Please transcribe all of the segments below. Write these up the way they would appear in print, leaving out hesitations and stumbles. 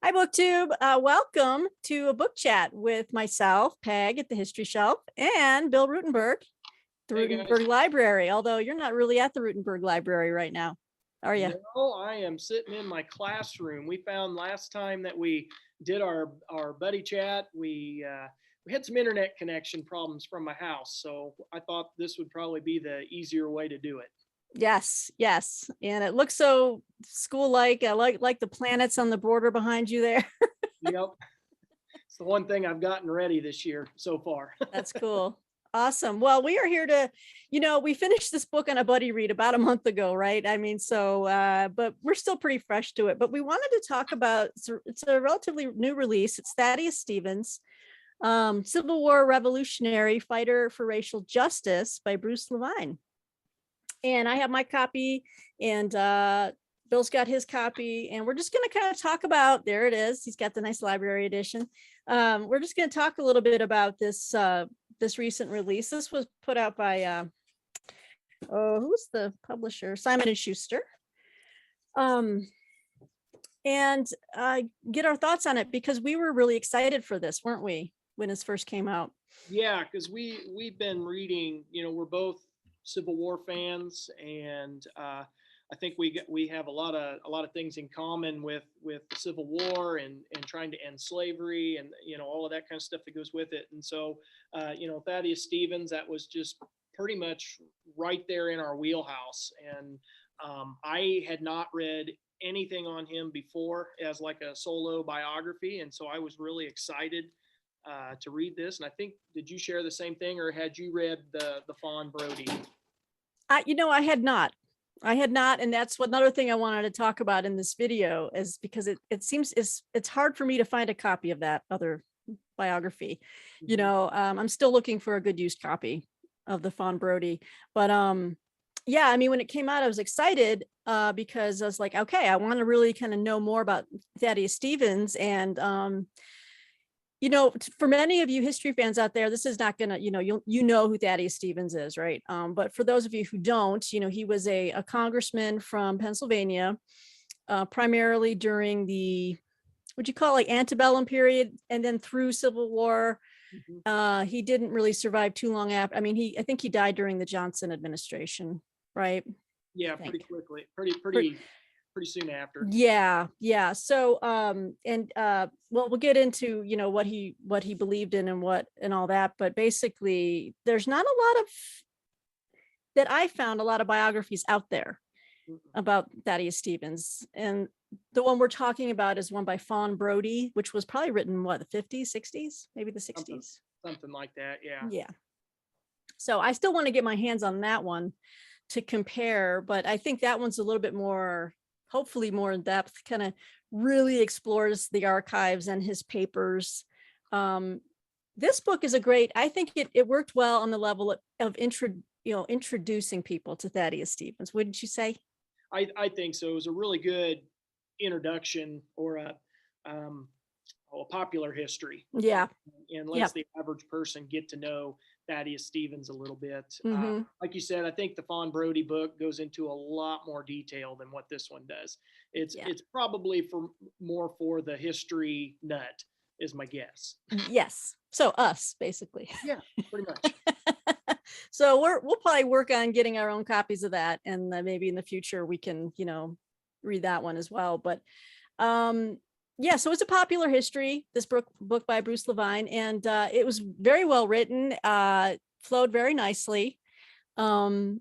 Hi, BookTube. Welcome to a book chat with myself, Peg at the History Shelf, and Bill Ruttenberg, the Hey guys. Ruttenberg Library, although you're not really at the Ruttenberg Library right now, are you? No, I am sitting in my classroom. We found last time that we did our buddy chat, we had some internet connection problems from my house, so I thought this would probably be the easier way to do it. Yes, yes. And it looks so school-like. I like the planets on the border behind you there. Yep, it's the one thing I've gotten ready this year so far. That's cool. Awesome. Well, we are here to, we finished this book on a buddy read about a month ago, right? I mean, but we're still pretty fresh to it. But we wanted to talk about, it's a relatively new release. It's Thaddeus Stevens, Civil War Revolutionary Fighter for Racial Justice by Bruce Levine. And I have my copy, and Bill's got his copy, and we're just going to kind of talk about, there it is. He's got the nice library edition. We're just going to talk a little bit about this recent release. This was put out by who's the publisher? Simon and Schuster. And get our thoughts on it, because we were really excited for this, weren't we, when this first came out? Yeah, because we've been reading. We're both Civil War fans, and I think we have a lot of things in common with the Civil War and trying to end slavery, and all of that kind of stuff that goes with it. And so Thaddeus Stevens, that was just pretty much right there in our wheelhouse. And I had not read anything on him before as like a solo biography, and so I was really excited to read this. And I think, did you share the same thing, or had you read the Fawn Brody? I had not. And that's another thing I wanted to talk about in this video, is because it seems it's hard for me to find a copy of that other biography. Mm-hmm. I'm still looking for a good used copy of the Fawn Brody. But yeah, I mean, when it came out, I was excited because I was like, okay, I want to really kind of know more about Thaddeus Stevens. And for many of you history fans out there, this is not gonna, you know who Thaddeus Stevens is, right? But for those of you who don't, he was a congressman from Pennsylvania, primarily during the, would you call it, like, antebellum period, and then through Civil War. Mm-hmm. He didn't really survive too long after. I mean, I think he died during the Johnson administration, right? Yeah, I pretty think. quickly, pretty soon after. Yeah. So well, we'll get into what he believed in and all that, but basically there's not a lot of, that I found, a lot of biographies out there Mm-hmm. about Thaddeus Stevens. And the one we're talking about is one by Fawn Brody, which was probably written the 50s, 60s, maybe the something 60s. something like that. Yeah. Yeah. So I still want to get my hands on that one to compare, but I think that one's a little bit more, hopefully more in depth, kind of really explores the archives and his papers. This book is I think it worked well on the level of introducing people to Thaddeus Stevens. Wouldn't you say? I think so. It was a really good introduction, or a popular history, Yeah. and lets Yep. the average person get to know Thaddeus Stevens a little bit. Mm-hmm. Like you said, I think the Fawn Brody book goes into a lot more detail than what this one does. It's Yeah. it's probably more for the history nut, is my guess. Yes. So us, basically. Yeah, pretty much. So we'll probably work on getting our own copies of that, and maybe in the future we can read that one as well. But yeah, so it's a popular history, this book by Bruce Levine, and it was very well written, flowed very nicely. And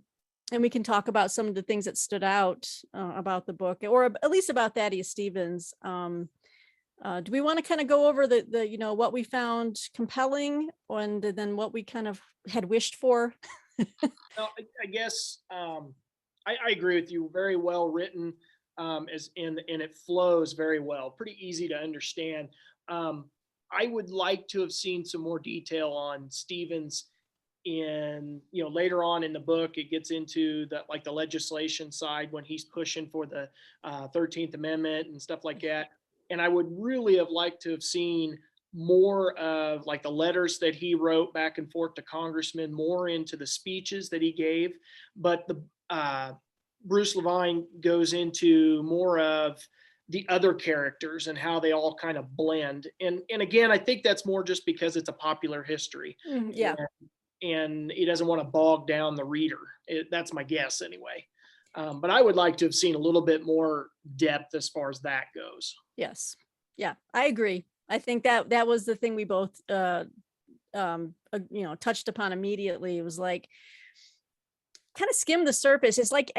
we can talk about some of the things that stood out about the book, or at least about Thaddeus Stevens. Do we want to kind of go over the what we found compelling, and then what we kind of had wished for? No, I guess I agree with you. Very well written, and it flows very well. Pretty easy to understand. I would like to have seen some more detail on Stevens in, later on in the book. It gets into the legislation side, when he's pushing for the 13th Amendment and stuff like that. And I would really have liked to have seen more of like the letters that he wrote back and forth to congressmen, more into the speeches that he gave. But the Bruce Levine goes into more of the other characters and how they all kind of blend. And again, I think that's more just because it's a popular history, Yeah. and he doesn't want to bog down the reader. That's my guess anyway. But I would like to have seen a little bit more depth as far as that goes. Yes. Yeah, I agree. I think that that was the thing we both touched upon immediately. It was like kind of skim the surface. It's like,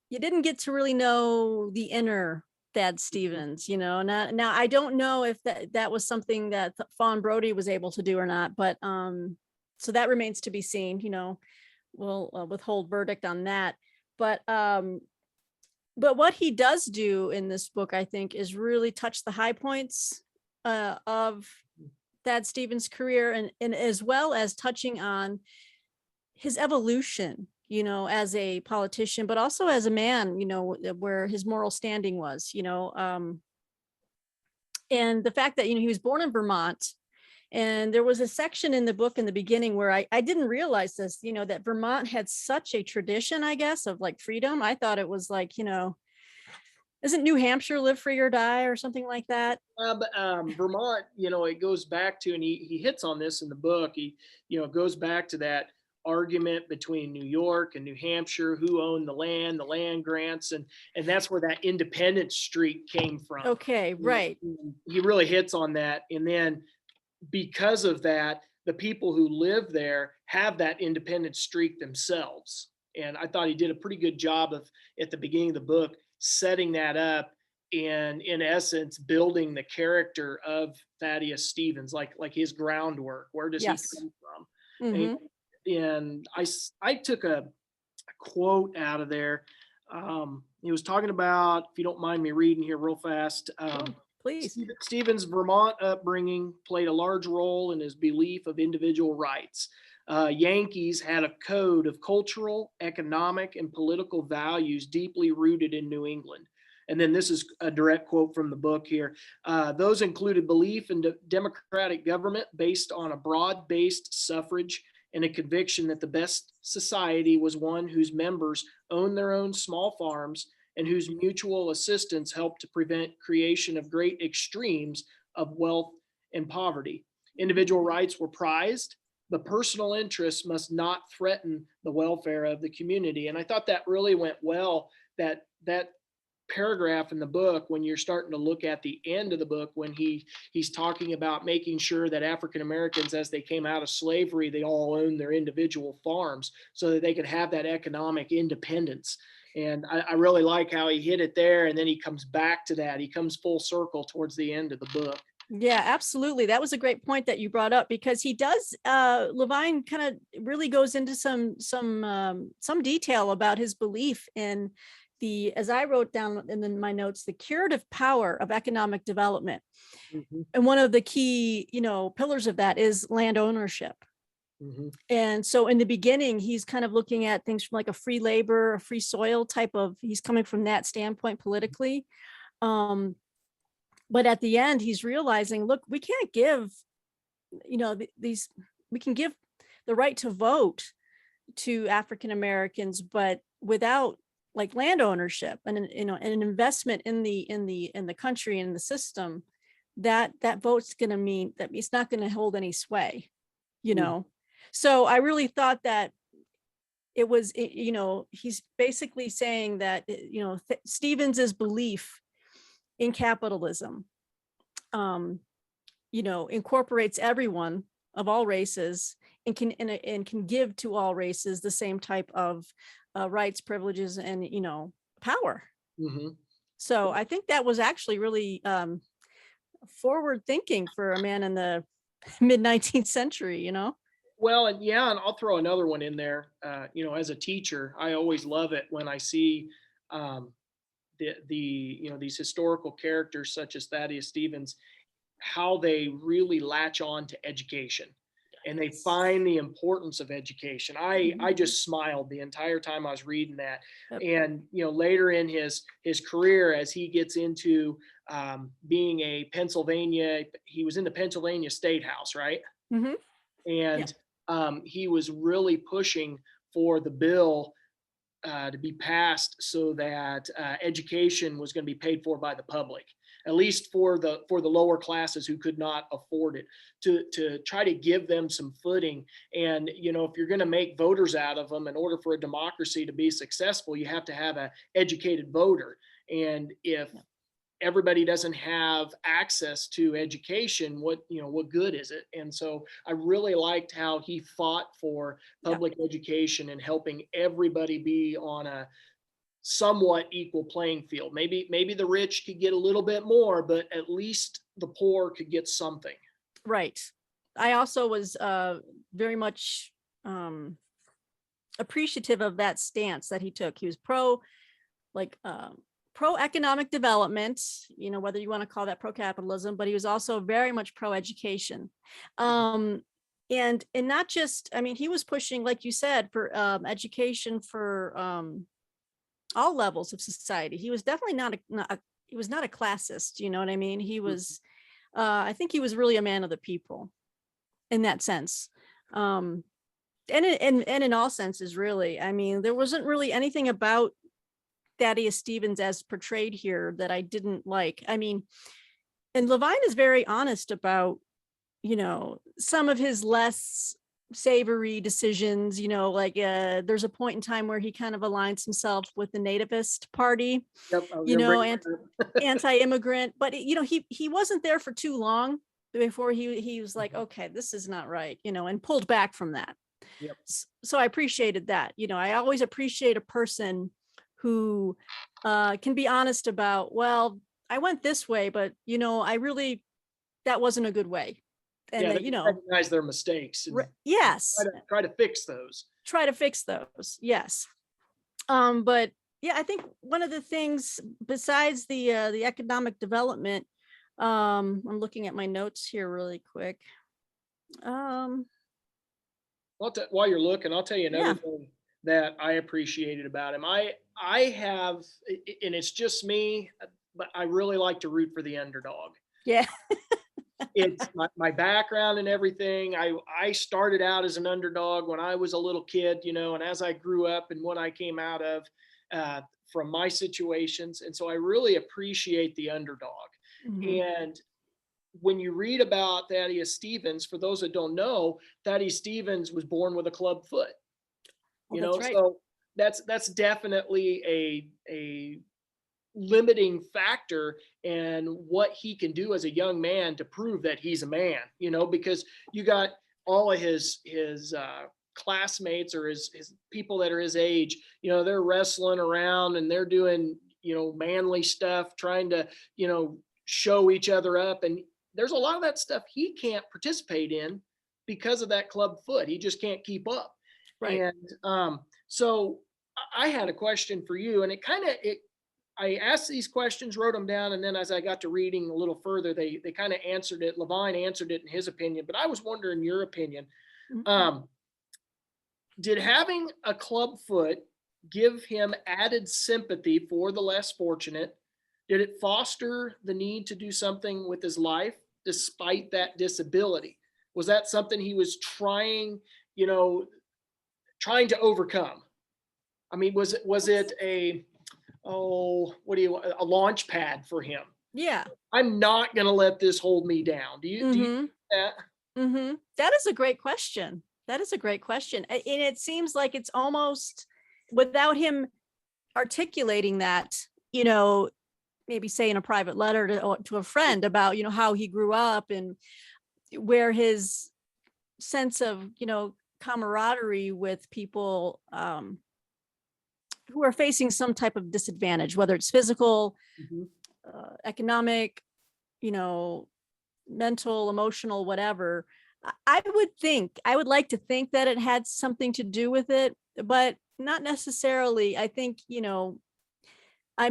you didn't get to really know the inner Thad Stevens, now I don't know if that was something that Fawn Brody was able to do or not, but so that remains to be seen. We'll withhold verdict on that. But what he does do in this book, I think, is really touch the high points of Thad Stevens' career, and as well as touching on his evolution, as a politician, but also as a man, where his moral standing was, and the fact that, he was born in Vermont. And there was a section in the book in the beginning where I didn't realize this, that Vermont had such a tradition, I guess, of like freedom. I thought it was like, isn't New Hampshire live free or die or something like that? But Vermont, it goes back to, and he hits on this in the book. It goes back to that argument between New York and New Hampshire, who owned the land grants, and that's where that independence streak came from. Okay, right. He really hits on that, and then because of that, the people who live there have that independent streak themselves. And I thought he did a pretty good job of, at the beginning of the book, setting that up and in essence building the character of Thaddeus Stevens, like his groundwork. Where does Yes. he come from? Mm-hmm. And I took a quote out of there. He was talking about, if you don't mind me reading here real fast. Please. Stevens' Vermont upbringing played a large role in his belief of individual rights. Yankees had a code of cultural, economic, and political values deeply rooted in New England. And then this is a direct quote from the book here. Those included belief in democratic government based on a broad-based suffrage and a conviction that the best society was one whose members owned their own small farms and whose mutual assistance helped to prevent creation of great extremes of wealth and poverty. Individual rights were prized, but personal interests must not threaten the welfare of the community. And I thought that really went well, that paragraph in the book, when you're starting to look at the end of the book, when he's talking about making sure that African Americans, as they came out of slavery, they all owned their individual farms so that they could have that economic independence. And I really like how he hit it there. And then he comes back to that. He comes full circle towards the end of the book. Yeah, absolutely. That was a great point that you brought up, because he does, Levine kind of really goes into some detail about his belief in as I wrote down in my notes, the curative power of economic development. Mm-hmm. And one of the key, pillars of that is land ownership. Mm-hmm. And so in the beginning, he's kind of looking at things from like a free labor, a free soil type of, he's coming from that standpoint politically. But at the end, he's realizing, look, we can't give, we can give the right to vote to African Americans, but without like land ownership and, an investment in the country and the system, that vote's going to mean that it's not going to hold any sway, So I really thought that it was, he's basically saying that, Stevens's belief in capitalism, incorporates everyone of all races and can give to all races the same type of rights, privileges, and, power. Mm-hmm. So I think that was actually really forward thinking for a man in the mid 19th century, Well, and I'll throw another one in there. As a teacher, I always love it when I see these historical characters such as Thaddeus Stevens, how they really latch on to education and they find the importance of education. I just smiled the entire time I was reading that. And, later in his career, as he gets into being he was in the Pennsylvania State House, right? Mm-hmm. And he was really pushing for the bill to be passed so that education was going to be paid for by the public, at least for the lower classes who could not afford it, to try to give them some footing. And if you're going to make voters out of them, in order for a democracy to be successful, you have to have an educated voter. And if everybody doesn't have access to education, what good is it? And so I really liked how he fought for public education and helping everybody be on a somewhat equal playing field. Maybe the rich could get a little bit more, but at least the poor could get something. Right. I also was very much appreciative of that stance that he took. He was pro economic development, whether you want to call that pro capitalism, but he was also very much pro education. And not just, he was pushing, like you said, for education for all levels of society. He was definitely he was not a classist, you know what I mean? He was, I think he was really a man of the people in that sense. And in all senses, really. There wasn't really anything about Thaddeus Stevens as portrayed here that I didn't like. And Levine is very honest about, some of his less savory decisions, there's a point in time where he kind of aligns himself with the nativist party, anti-immigrant, but he wasn't there for too long before he was like, okay, this is not right, and pulled back from that. Yep. So I appreciated that. I always appreciate a person who can be honest about, well, I went this way, but that wasn't a good way. And they recognize their mistakes. Yes. Try to fix those. Yes. But yeah, I think one of the things besides the economic development, I'm looking at my notes here really quick. While you're looking, I'll tell you another thing that I appreciated about him. I have, and it's just me, but I really like to root for the underdog. Yeah. It's my background and everything. I started out as an underdog when I was a little kid, and as I grew up and what I came out of from my situations. And so I really appreciate the underdog. Mm-hmm. And when you read about Thaddeus Stevens, for those that don't know, Thaddeus Stevens was born with a club foot. That's right. So that's definitely a limiting factor in what he can do as a young man to prove that he's a man, because you got all of his classmates or his people that are his age, they're wrestling around and they're doing, manly stuff, trying to, show each other up. And there's a lot of that stuff he can't participate in because of that club foot. He just can't keep up. Right. And so I had a question for you, and I asked these questions, wrote them down, and then as I got to reading a little further, they kind of answered it. Levine answered it in his opinion, but I was wondering your opinion. Mm-hmm. Did having a club foot give him added sympathy for the less fortunate? Did it foster the need to do something with his life despite that disability? Was that something he was trying to overcome? Was it a launch pad for him? Yeah. I'm not going to let this hold me down. Do you think that? Mm-hmm. That is a great question. And it seems like it's almost without him articulating that, maybe say in a private letter to a friend about, how he grew up and where his sense of, camaraderie with people who are facing some type of disadvantage, whether it's physical, economic, mental, emotional, whatever. I would like to think that it had something to do with it, but not necessarily. I think, I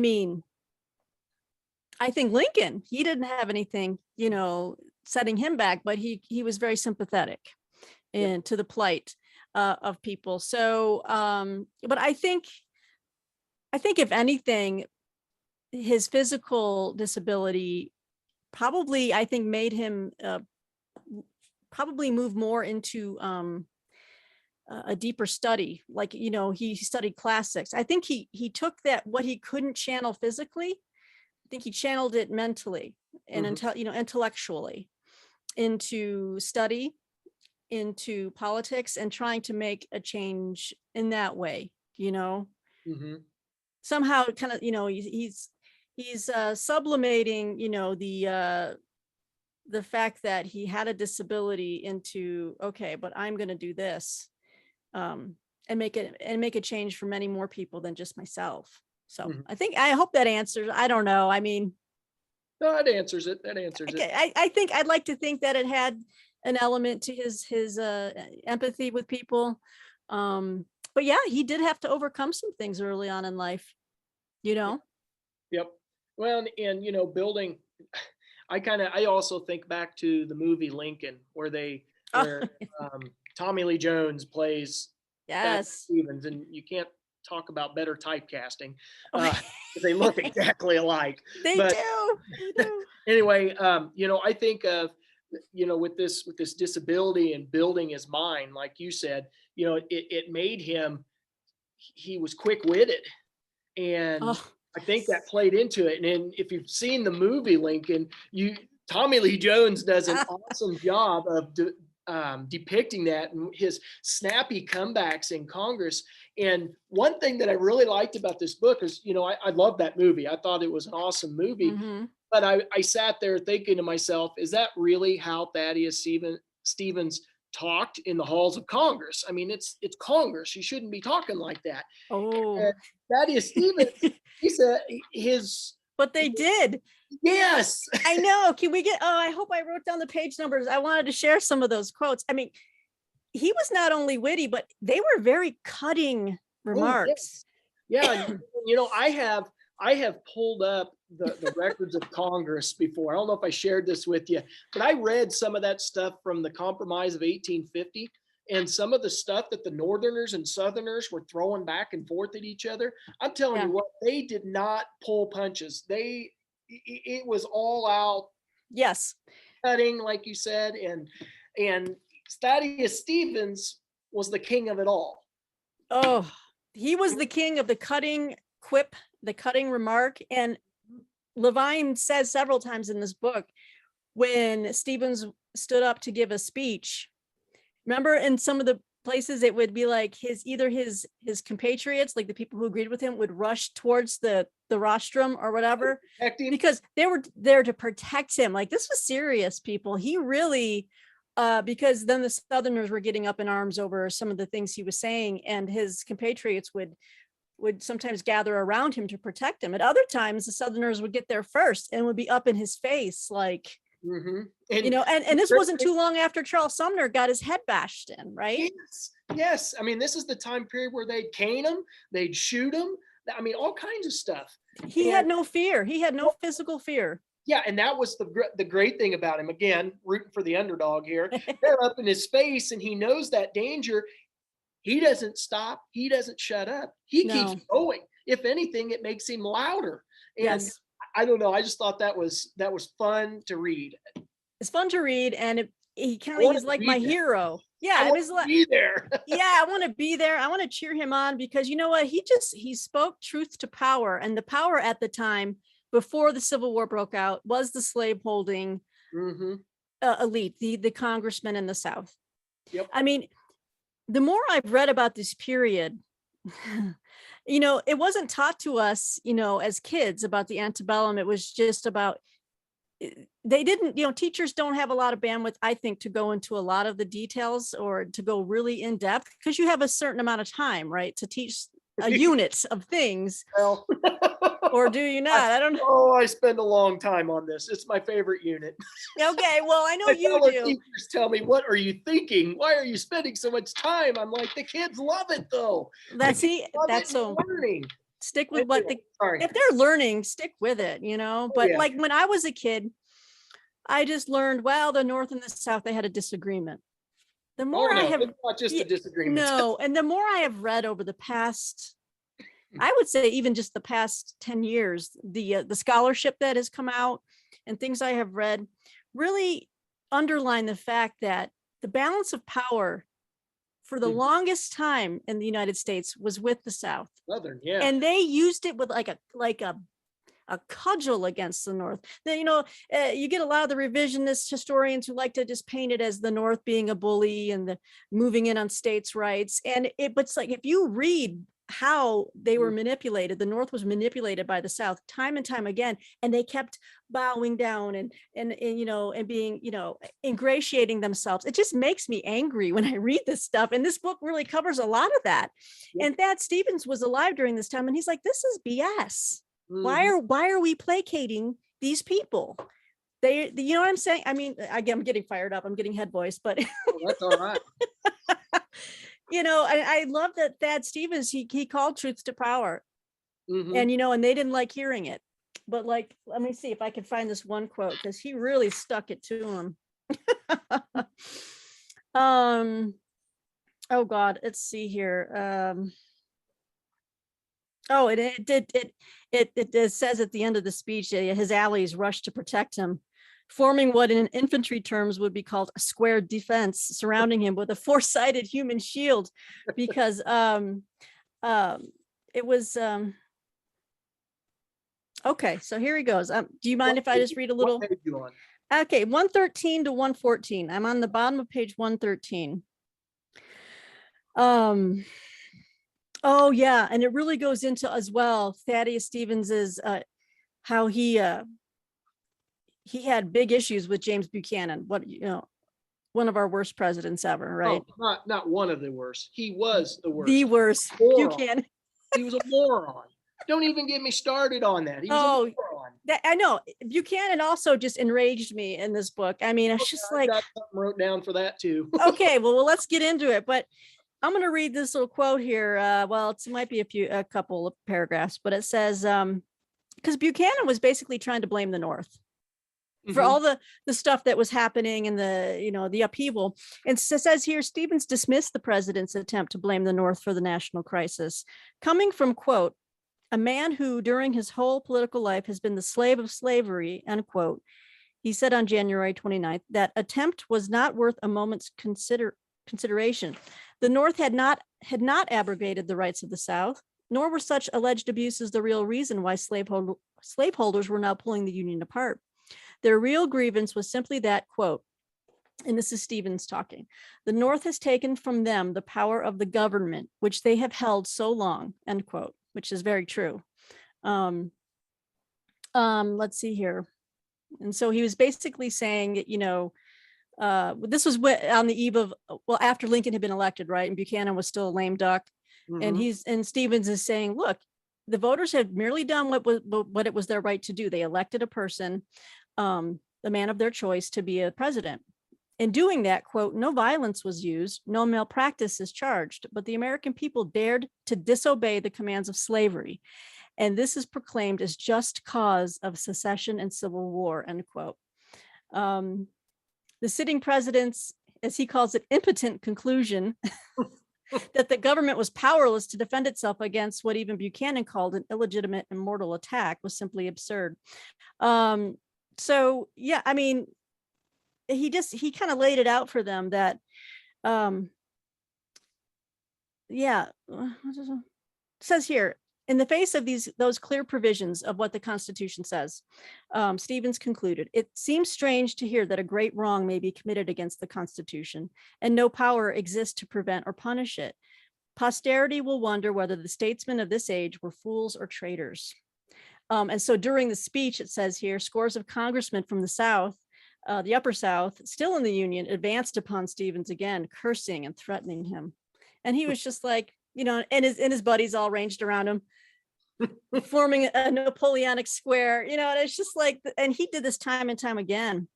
think Lincoln, he didn't have anything, setting him back, but he was very sympathetic and to the plight of people. So, but I think if anything, his physical disability probably, I think, made him probably move more into a deeper study. Like, he studied classics. I think he took that, what he couldn't channel physically, I think he channeled it mentally and intellectually into study, into politics, and trying to make a change in that way. Mm-hmm. Somehow, kind of, he's sublimating, the fact that he had a disability into, okay, but I'm going to do this, and make a change for many more people than just myself. So I hope that answers. I don't know. I mean, no, that answers it. I think I'd like to think that it had an element to his empathy with people. But yeah, he did have to overcome some things early on in life, Yep. Well, and building, I also think back to the movie Lincoln, where Tommy Lee Jones plays Yes. Stevens, and you can't talk about better typecasting. They look exactly alike. They do. Anyway, I think of, with this disability and building his mind, like you said, it made him, he was quick-witted, and I think that played into it. And if you've seen the movie Lincoln, Tommy Lee Jones does an awesome job of depicting that, and his snappy comebacks in Congress. And one thing that I really liked about this book is, I love that movie. I thought it was an awesome movie. But I sat there thinking to myself, is that really how Thaddeus Stevens talked in the halls of Congress? I mean, it's Congress. You shouldn't be talking like that. Oh, Thaddeus Stevens, he said but they did. Yes. I know. Can we get, I hope I wrote down the page numbers. I wanted to share some of those quotes. I mean, he was not only witty, but they were very cutting remarks. Yeah. I have pulled up the records of Congress before. I don't know if I shared this with you, but I read some of that stuff from the Compromise of 1850, and some of the stuff that the Northerners and Southerners were throwing back and forth at each other. I'm telling you what, they did not pull punches. It was all out. Yes. Cutting, like you said, and Thaddeus Stevens was the king of it all. Oh, he was the king of the cutting quip, the cutting remark. And Levine says several times in this book, when Stevens stood up to give a speech, remember in some of the places it would be like his compatriots, like the people who agreed with him, would rush towards the rostrum or whatever, because they were there to protect him. Like, this was serious, people. He really, because then the Southerners were getting up in arms over some of the things he was saying, and his compatriots would sometimes gather around him to protect him. At other times, the Southerners would get there first and would be up in his face, like, and this wasn't too long after Charles Sumner got his head bashed in, right? Yes. I mean, this is the time period where they'd cane him, they'd shoot him. I mean, all kinds of stuff. He had no fear. He had no physical fear. Yeah, and that was the great thing about him. Again, rooting for the underdog here. They're up in his face, and he knows that danger. He doesn't stop. He doesn't shut up. He keeps going. If anything, it makes him louder. And I don't know. I just thought that was fun to read. It's fun to read, and he's like my hero. Yeah, I want to be there. Yeah, I want to be there. I want to cheer him on, because you know what? He spoke truth to power, and the power at the time, before the Civil War broke out, was the slaveholding elite, the congressmen in the South. Yep. I mean, the more I've read about this period, it wasn't taught to us, as kids, about the antebellum. It was just about, they didn't, teachers don't have a lot of bandwidth, I think, to go into a lot of the details or to go really in depth, because you have a certain amount of time, right, to teach a unit of things. Well, or do you not? I don't know. Oh, I spend a long time on this. It's my favorite unit. Okay, well, I know you do. Teachers tell me, what are you thinking? Why are you spending so much time? I'm like, the kids love it, though. That's so learning. Stick with if they're learning, stick with it, but like when I was a kid, I just learned, well, the North and the South, they had a disagreement. The more it's not just a disagreement. No, and the more I have read over the past, I would say even just the past 10 years, the scholarship that has come out and things I have read really underline the fact that the balance of power for the longest time in the United States was with the South. Southern, yeah. And they used it with like a cudgel against the North. Then, you get a lot of the revisionist historians who like to just paint it as the North being a bully and the moving in on states' rights. And but it's like, if you read how they were manipulated, the North was manipulated by the South time and time again, and they kept bowing down and being, ingratiating themselves. It just makes me angry when I read this stuff. And this book really covers a lot of that. Yeah. And Thad Stevens was alive during this time, and he's like, this is BS. Mm-hmm. Why are we placating these people? They, you know what I'm saying? I mean, again, I'm getting fired up. I'm getting head voice, but that's all right. I love that Thad Stevens, he called truth to power. Mm-hmm. And, and they didn't like hearing it. But like, let me see if I can find this one quote, because he really stuck it to him. Oh God, let's see here. It says at the end of the speech, his allies rushed to protect him, forming what in infantry terms would be called a square defense, surrounding him with a four-sided human shield, because it was okay. So here he goes. Do you mind if I just read a little? What page you on? Okay, 113 to 114. I'm on the bottom of page 113. Oh yeah, and it really goes into as well Thaddeus Stevens's how he had big issues with James Buchanan, one of our worst presidents ever, right? Oh, not one of the worst. He was the worst. The worst. Buchanan. He was a moron. Don't even get me started on that. He was a moron. I know. Buchanan also just enraged me in this book. I mean, it's just like, I got something wrote down for that too. Okay, well, let's get into it. But I'm going to read this little quote here. It might be a couple of paragraphs, but it says, because Buchanan was basically trying to blame the North for all the stuff that was happening and the upheaval. And so it says here, Stevens dismissed the president's attempt to blame the North for the national crisis, coming from, quote, a man who during his whole political life has been the slave of slavery, end quote. He said on January 29th, that attempt was not worth a moment's consideration. The North had not abrogated the rights of the South, nor were such alleged abuses the real reason why slaveholders were now pulling the Union apart. Their real grievance was simply that, quote, and this is Stevens talking, the North has taken from them the power of the government, which they have held so long, end quote, which is very true. Let's see here. And so he was basically saying, this was on the eve of, after Lincoln had been elected, right? And Buchanan was still a lame duck. Mm-hmm. And Stevens is saying, look, the voters had merely done what it was their right to do. They elected a person, the man of their choice, to be a president. In doing that, quote, no violence was used, no malpractice is charged, but the American people dared to disobey the commands of slavery. And this is proclaimed as just cause of secession and civil war, end quote. The sitting president's, as he calls it, impotent conclusion that the government was powerless to defend itself against what even Buchanan called an illegitimate and mortal attack was simply absurd. So, yeah, I mean, he kind of laid it out for them that, it says here, in the face of those clear provisions of what the Constitution says, Stevens concluded, it seems strange to hear that a great wrong may be committed against the Constitution and no power exists to prevent or punish it. Posterity will wonder whether the statesmen of this age were fools or traitors. And so during the speech, it says here, scores of congressmen from the South, the upper South, still in the Union, advanced upon Stevens again, cursing and threatening him. And he was just like, and his buddies all ranged around him, forming a Napoleonic square, and it's just like, and he did this time and time again.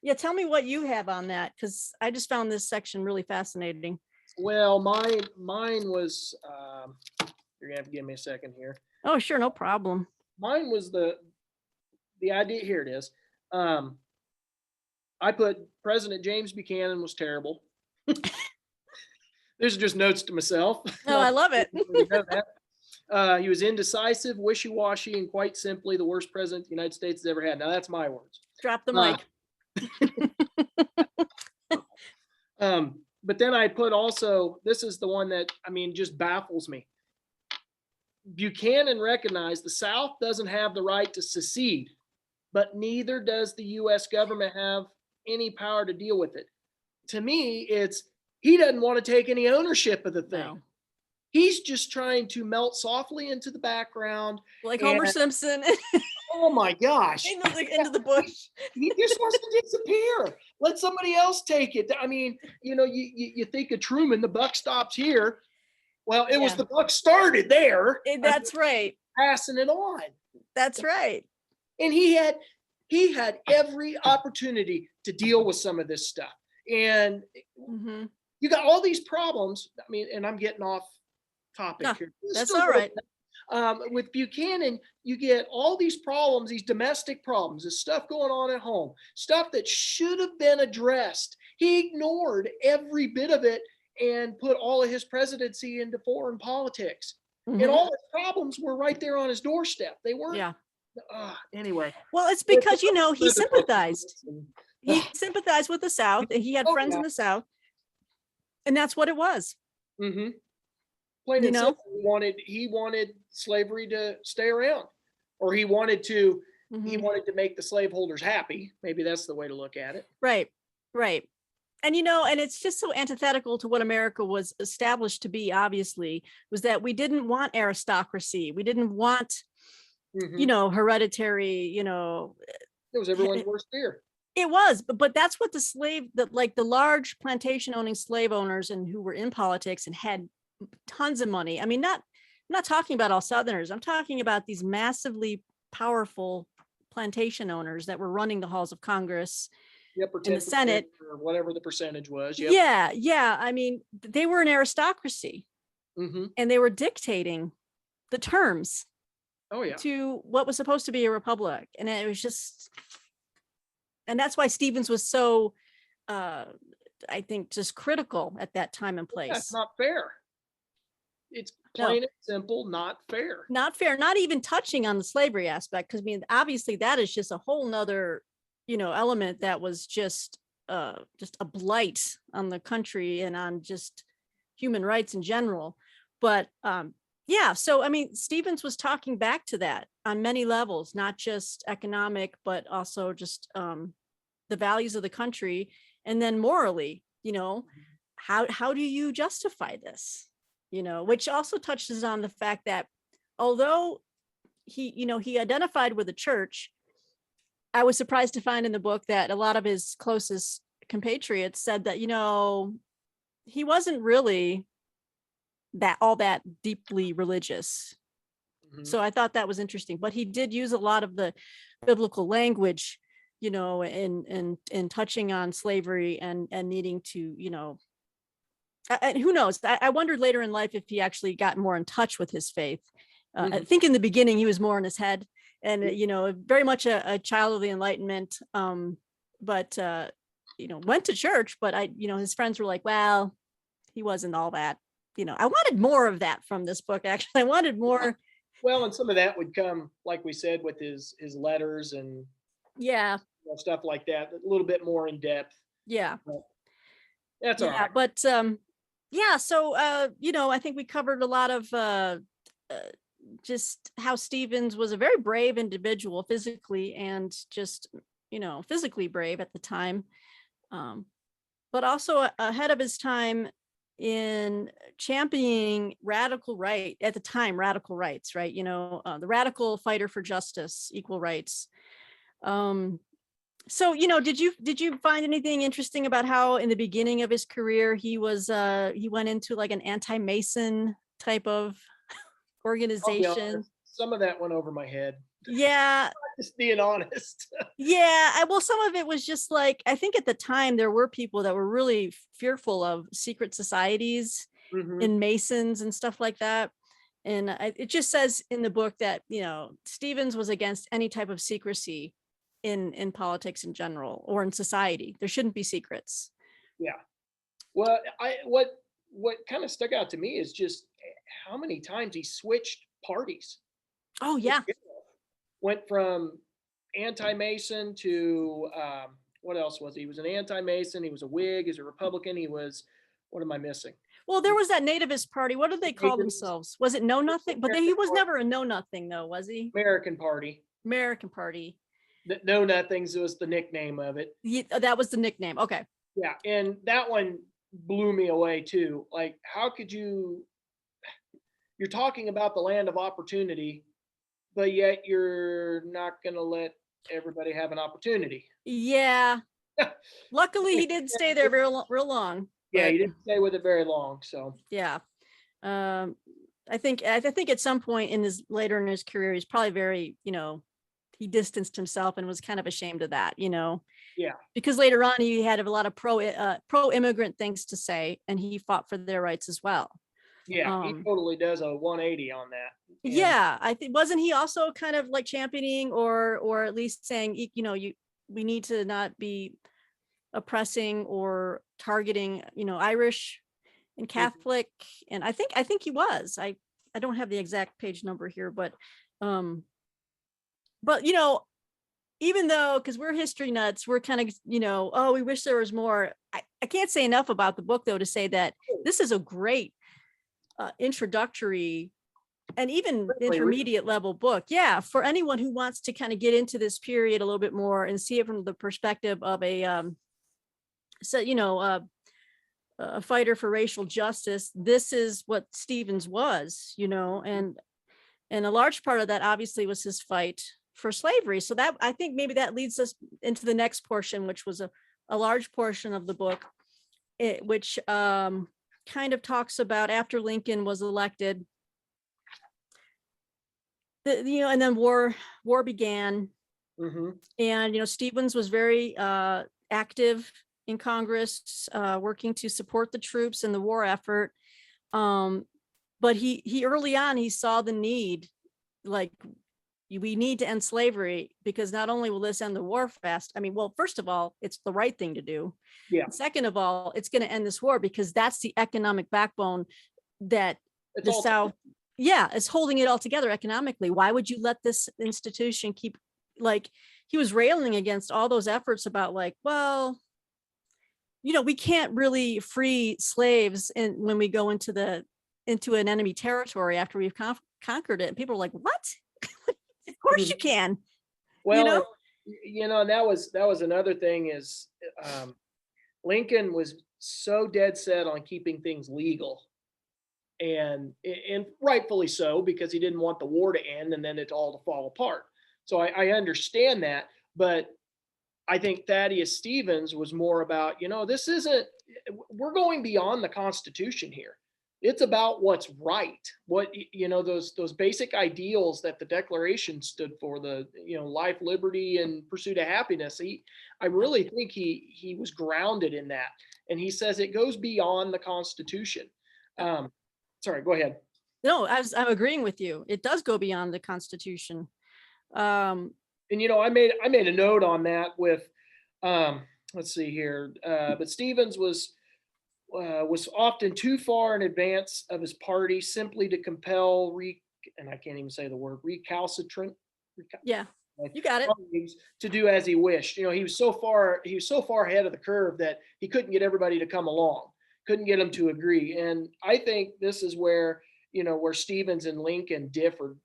Yeah, tell me what you have on that, because I just found this section really fascinating. Well, mine was, you're gonna have to give me a second here. Oh, sure, no problem. Mine was the idea, here it is. I put President James Buchanan was terrible. These are just notes to myself. No, I love it. He was indecisive, wishy-washy, and quite simply the worst president the United States has ever had. Now that's my words. Drop the mic. but then I put also, this is the one that, I mean, just baffles me. Buchanan recognized the South doesn't have the right to secede, but neither does the US government have any power to deal with it. To me, it's he doesn't want to take any ownership of the thing. No. He's just trying to melt softly into the background. Like And Homer Simpson oh my gosh, into the bush. he just wants to disappear. Let somebody else take it. I mean, you think of Truman, the buck stops here. Well, it was Yeah. the buck started there. That's right. Passing it on. That's right. And he had every opportunity to deal with some of this stuff. And Mhm. you got all these problems. I mean, and I'm getting off topic No, here. that's all right. With Buchanan, you get all these problems, these domestic problems, this stuff going on at home, stuff that should have been addressed. He ignored every bit of it and put all of his presidency into foreign politics. And Mhm. all his problems were right there on his doorstep. They weren't. Yeah. Anyway. Well, it's because, he sympathized. He sympathized with the South. He had friends in the South. And that's what it was. Mm-hmm. Plain and simple, he wanted slavery to stay around, or he wanted to make the slaveholders happy. Maybe that's the way to look at it. Right. Right. And, and it's just so antithetical to what America was established to be, obviously, was that we didn't want aristocracy. We didn't want, hereditary, It was everyone's worst fear. It was, but that's what the large plantation owning slave owners and who were in politics and had tons of money. I mean, I'm not talking about all Southerners. I'm talking about these massively powerful plantation owners that were running the halls of Congress, or in the Senate, or whatever the percentage was. Yep. Yeah. I mean, they were an aristocracy, and they were dictating the terms. To what was supposed to be a republic, and it was just, and that's why Stevens was so, I think, just critical at that time and place. That's not fair. It's plain and simple, not fair. Not fair. Not even touching on the slavery aspect, because I mean, obviously, that is just a whole nother, element that was just a blight on the country and on just human rights in general. But so I mean, Stevens was talking back to that on many levels, not just economic, but also just the values of the country, and then morally, how do you justify this? Which also touches on the fact that although he identified with the church, I was surprised to find in the book that a lot of his closest compatriots said that, he wasn't really all that deeply religious. So I thought that was interesting, but he did use a lot of the biblical language, in touching on slavery and needing to, and who knows, I wondered later in life if he actually got more in touch with his faith. I think in the beginning he was more in his head and, very much a child of the Enlightenment, but, went to church, but his friends were like, well, he wasn't all that. I wanted more of that from this book. Actually, I wanted more. Well, and some of that would come, like we said, with his letters and stuff like that, a little bit more in depth. Yeah, but that's all right. But so I think we covered a lot of just how Stevens was a very brave individual physically, and just physically brave at the time, but also ahead of his time in championing radical rights, right? The radical fighter for justice, equal rights. So, did you find anything interesting about how in the beginning of his career, he went into like an anti-Mason type of organization? Some of that went over my head. Yeah. Just being honest. Yeah. Well, some of it was just like, I think at the time there were people that were really fearful of secret societies and Masons and stuff like that. And it just says in the book that, Stevens was against any type of secrecy in politics in general, or in society. There shouldn't be secrets. Yeah. Well, what kind of stuck out to me is just how many times he switched parties. Oh yeah. Went from anti-Mason to what else was he? He was an anti-Mason. He was a Whig. He was a Republican. He was What am I missing? Well, there was that nativist party. What did they call Natives, themselves? Was it Know Nothing? But he was never a Know Nothing though, was he? American Party. American Party. Know Nothings was the nickname of it. That was the nickname. Okay. Yeah, and that one blew me away too. Like, how could you're talking about the land of opportunity, but yet you're not going to let everybody have an opportunity. Yeah. Luckily, he didn't stay there real long. Yeah, but, he didn't stay with it very long. So yeah. I think at some point later in his career, he's probably very, he distanced himself and was kind of ashamed of that, yeah, because later on he had a lot of pro immigrant things to say, and he fought for their rights as well. yeah, he totally does a 180 on that. And yeah, I think, wasn't he also kind of like championing or at least saying, we need to not be oppressing or targeting, Irish and Catholic. And I think he was. I don't have the exact page number here, but even though, because we're history nuts, we're kind of, oh, we wish there was more. I can't say enough about the book though to say that this is a great introductory and even intermediate level book. Yeah, for anyone who wants to kind of get into this period a little bit more and see it from the perspective of a fighter for racial justice. This is what Stevens was, and a large part of that obviously was his fight for slavery. So that, I think maybe that leads us into the next portion, which was a large portion of the book, which kind of talks about after Lincoln was elected, and then war began. And, Stevens was very active in Congress, working to support the troops in the war effort. But he early on, he saw the need, like, we need to end slavery, because not only will this end the war fast. I mean, well, first of all, it's the right thing to do. Yeah. Second of all, it's going to end this war, because that's the economic backbone that the South, is holding it all together economically. Why would you let this institution keep, like, he was railing against all those efforts about, like, well, we can't really free slaves when we go into an enemy territory after we've conquered it. And people are like, what? Of course you can. Well, that was another thing is Lincoln was so dead set on keeping things legal, and rightfully so, because he didn't want the war to end and then it all to fall apart. So I understand that, but I think Thaddeus Stevens was more about, we're going beyond the Constitution here. It's about what's right. Those basic ideals that the Declaration stood for, the, life, liberty, and pursuit of happiness. I really think he was grounded in that. And he says it goes beyond the Constitution. Sorry, go ahead. No, I'm agreeing with you. It does go beyond the Constitution. And I made a note on that with, let's see here, but Stevens was often too far in advance of his party, simply to compel and I can't even say the word, recalcitrant. Yeah, you got it. To do as he wished. He was so far ahead of the curve that he couldn't get everybody to come along, couldn't get them to agree. And I think this is where Stevens and Lincoln differed,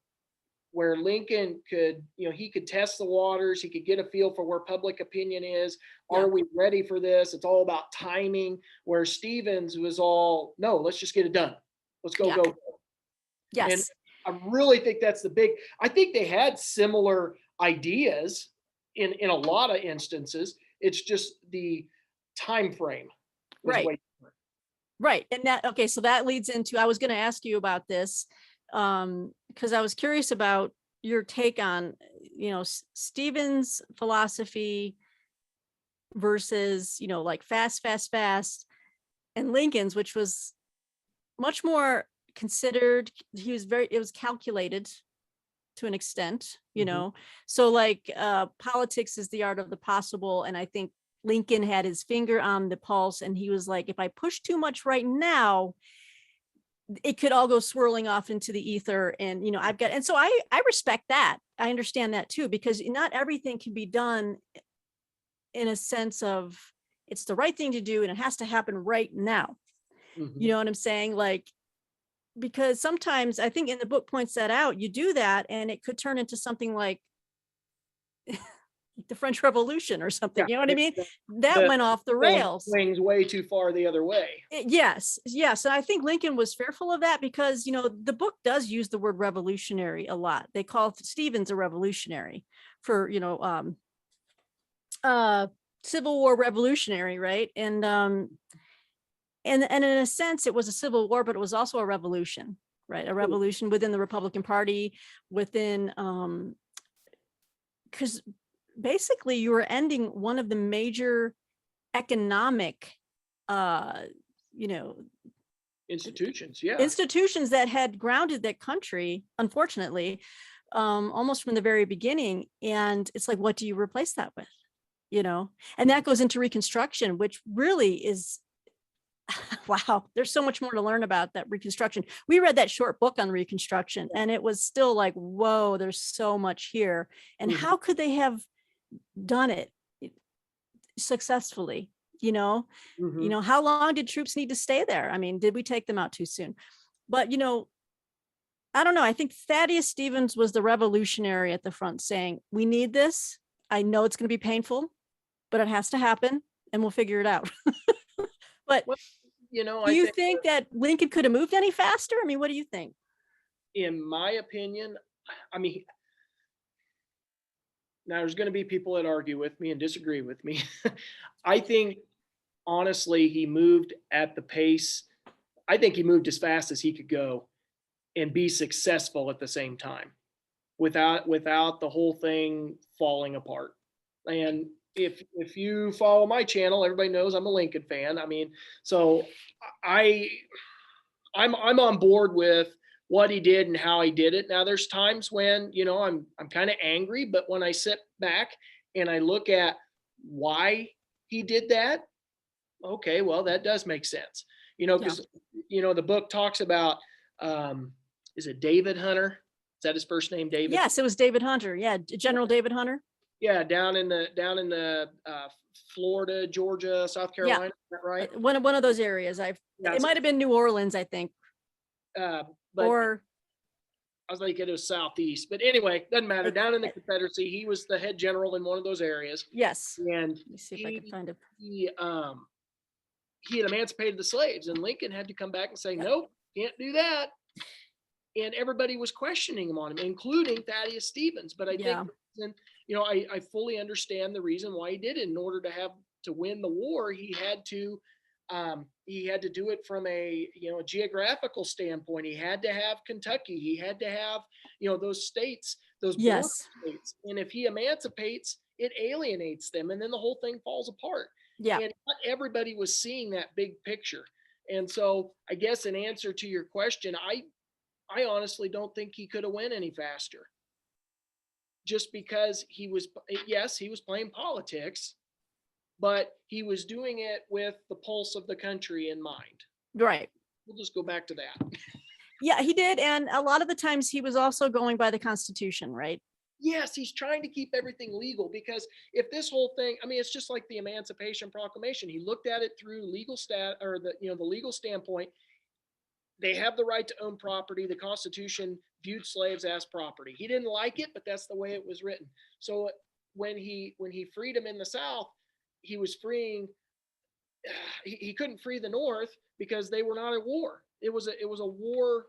where Lincoln could, he could test the waters. He could get a feel for where public opinion is. Are we ready for this? It's all about timing. Where Stevens was all, no, let's just get it done. Let's go. Yes. And I really think that's I think they had similar ideas in a lot of instances. It's just the time frame. Right. Right. And so that leads into, I was going to ask you about this, because I was curious about your take on, Stevens' philosophy versus, like fast, and Lincoln's, which was much more considered. It was calculated to an extent, so like politics is the art of the possible. And I think Lincoln had his finger on the pulse, and he was like, if I push too much right now, it could all go swirling off into the ether. And, and so I respect that. I understand that too, because not everything can be done in a sense of it's the right thing to do and it has to happen right now. Mhm. You know what I'm saying? Like, because sometimes I think in the book points that out, you do that and it could turn into something like the French Revolution or something. Yeah, You know what I mean? the That went off the pendulum rails. swings way too far the other way. Yes, yes. And I think Lincoln was fearful of that because, you know, the book does use the word revolutionary a lot. They call Stevens a revolutionary for, you know, Civil War revolutionary, right? And in a sense, it was a civil war, but it was also a revolution, right? A revolution within the Republican Party, within because basically you were ending one of the major economic you know Institutions, yeah. institutions that had grounded that country, unfortunately, almost from the very beginning. And it's like, what do you replace that with? You know, and that goes into Reconstruction, which really is wow, there's so much more to learn about that Reconstruction. We read that short book on Reconstruction and it was still like, whoa, there's so much here. And Mhm. how could they have done it successfully? Mhm. How long did troops need to stay there? I mean, did we take them out too soon? But, I don't know. I think Thaddeus Stevens was the revolutionary at the front saying, we need this. I know it's going to be painful, but it has to happen and we'll figure it out. But Well, do I you think think that Lincoln could have moved any faster? I mean, what do you think? in my opinion, I mean, now there's going to be people that argue with me and disagree with me. I think honestly, he moved at the pace. I think he moved as fast as he could go and be successful at the same time without the whole thing falling apart. And if you follow my channel, everybody knows I'm a Lincoln fan. I mean, so I I'm on board with what he did and how he did it. Now there's times when, I'm kind of angry, but when I sit back and I look at why he did that, okay, well, that does make sense. Yeah. Because the book talks about is it David Hunter? Is that his first name, David? Yes, it was David Hunter. Yeah, General David Hunter. Yeah, down in the Florida, Georgia, South Yeah, Carolina, is that right? one of those areas. Yeah, It might have been New Orleans, I think, but or I was like, it was southeast. But anyway, doesn't matter. Down in the Confederacy, he was the head general in one of those areas. yes. And Let me see if I can find it. He had emancipated the slaves, and Lincoln had to come back and say, nope, can't do that. And everybody was questioning him on him, including Thaddeus Stevens. But I think, I fully understand the reason why he did it. In order to win the war, he had to do it from a geographical standpoint. He had to have Kentucky. He had to have those states, those border states. And if he emancipates, it alienates them, and then the whole thing falls apart. Yeah. And not everybody was seeing that big picture. And so, I guess in answer to your question, I honestly don't think he could have went any faster. Just because he was playing politics, but he was doing it with the pulse of the country in mind. Right. We'll just go back to that. Yeah, he did. And a lot of the times he was also going by the Constitution, right? Yes, he's trying to keep everything legal, because if this whole thing, I mean, it's just like the Emancipation Proclamation. He looked at it through the legal standpoint. They have the right to own property. The Constitution viewed slaves as property. He didn't like it, but that's the way it was written. So when he freed them in the South, he was freeing. He couldn't free the North because they were not at war. It was a war.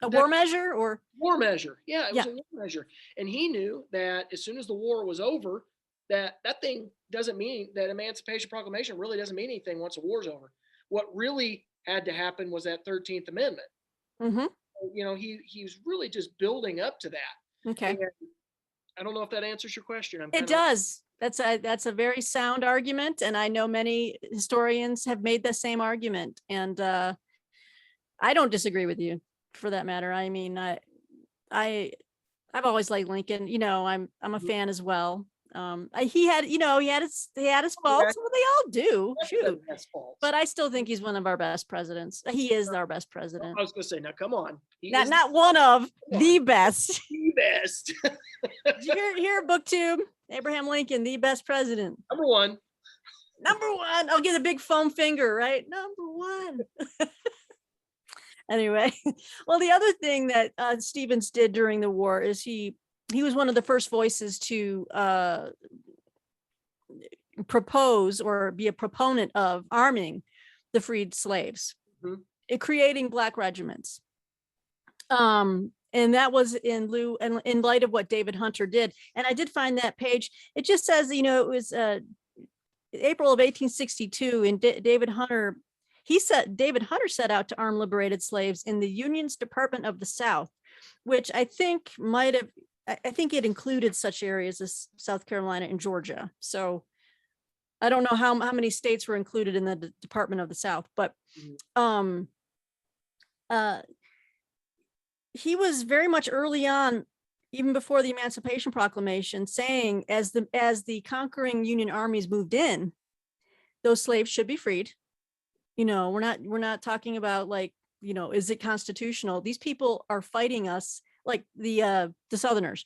A war measure or war measure. Yeah, it was a war measure. And he knew that as soon as the war was over, that thing doesn't mean, that Emancipation Proclamation really doesn't mean anything once the war's over. What really had to happen was that 13th Amendment. Mm-hmm. He was really just building up to that. Okay. And I don't know if that answers your question. It does. That's a very sound argument. And I know many historians have made the same argument. And I don't disagree with you, for that matter. I mean, I've always liked Lincoln. I'm a fan as well. He had his faults. Well, they all do. Shoot. But I still think he's one of our best presidents. He is our best president. I was going to say, now come on. Not one of, the best. The best. Did you hear BookTube? Abraham Lincoln, the best president. Number one. Number one. I'll get a big foam finger, right? Number one. Anyway, well, the other thing that Stevens did during the war is he was one of the first voices to propose or be a proponent of arming the freed slaves, and creating black regiments. And that was in light of what David Hunter did. And I did find that page. It just says, it was April of 1862, and David Hunter set out to arm liberated slaves in the Union's Department of the South, which I think it included such areas as South Carolina and Georgia. So I don't know how many states were included in the Department of the South, but he was very much early on, even before the Emancipation Proclamation, saying as the conquering Union armies moved in, those slaves should be freed. We're not talking about like, is it constitutional? These people are fighting us, like the Southerners.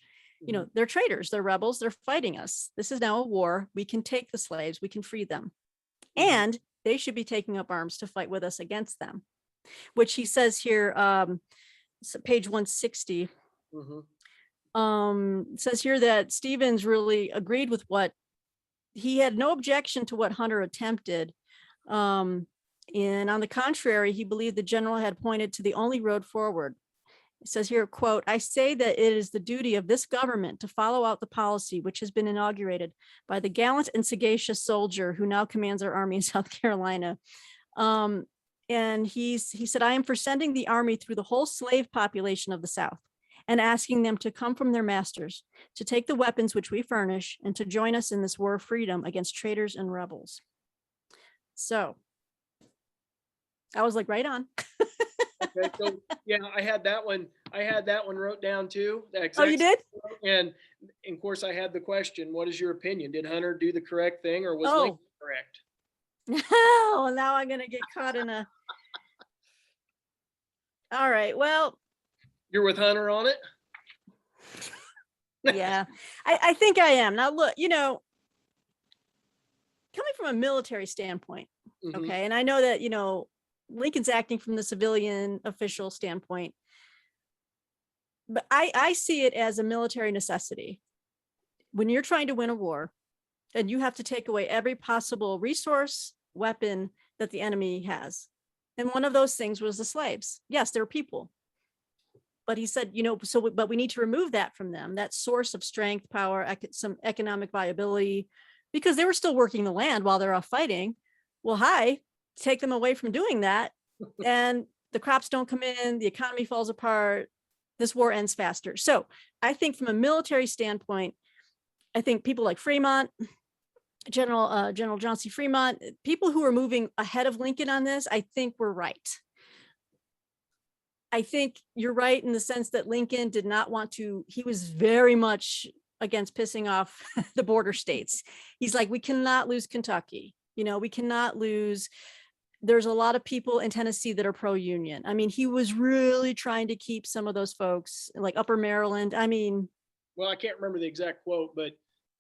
They're traitors, they're rebels, they're fighting us. This is now a war. We can take the slaves, we can free them. And they should be taking up arms to fight with us against them, which he says here, page 160. Says here that Stevens really agreed with what he had no objection to what Hunter attempted. And on the contrary, he believed the general had pointed to the only road forward. It says here, quote, "I say that it is the duty of this government to follow out the policy which has been inaugurated by the gallant and sagacious soldier who now commands our army in South Carolina." And he said, "I am for sending the army through the whole slave population of the South and asking them to come from their masters, to take the weapons which we furnish, and to join us in this war of freedom against traitors and rebels." So I was like, right on. Okay, so yeah, I had that one wrote down too. Oh, you did? And of course I had the question, what is your opinion? Did Hunter do the correct thing, or was Oh. Lincoln correct? Oh, now I'm gonna get caught in a. All right, well. You're with Hunter on it? Yeah, I think I am. Now look, coming from a military standpoint, okay, and I know that, Lincoln's acting from the civilian official standpoint, but I see it as a military necessity. When you're trying to win a war, and you have to take away every possible resource, weapon that the enemy has. And one of those things was the slaves. Yes, they're people. But he said, but we need to remove that from them, that source of strength, power, some economic viability, because they were still working the land while they're off fighting. Well, take them away from doing that, and the crops don't come in, the economy falls apart, this war ends faster. So I think from a military standpoint, I think people like Fremont, General John C. Fremont, people who are moving ahead of Lincoln on this, I think we're right. I think you're right in the sense that Lincoln did not want to, he was very much against pissing off the border states. He's like, we cannot lose Kentucky. We cannot lose. There's a lot of people in Tennessee that are pro-union. I mean, he was really trying to keep some of those folks, like Upper Maryland. I mean. Well, I can't remember the exact quote, but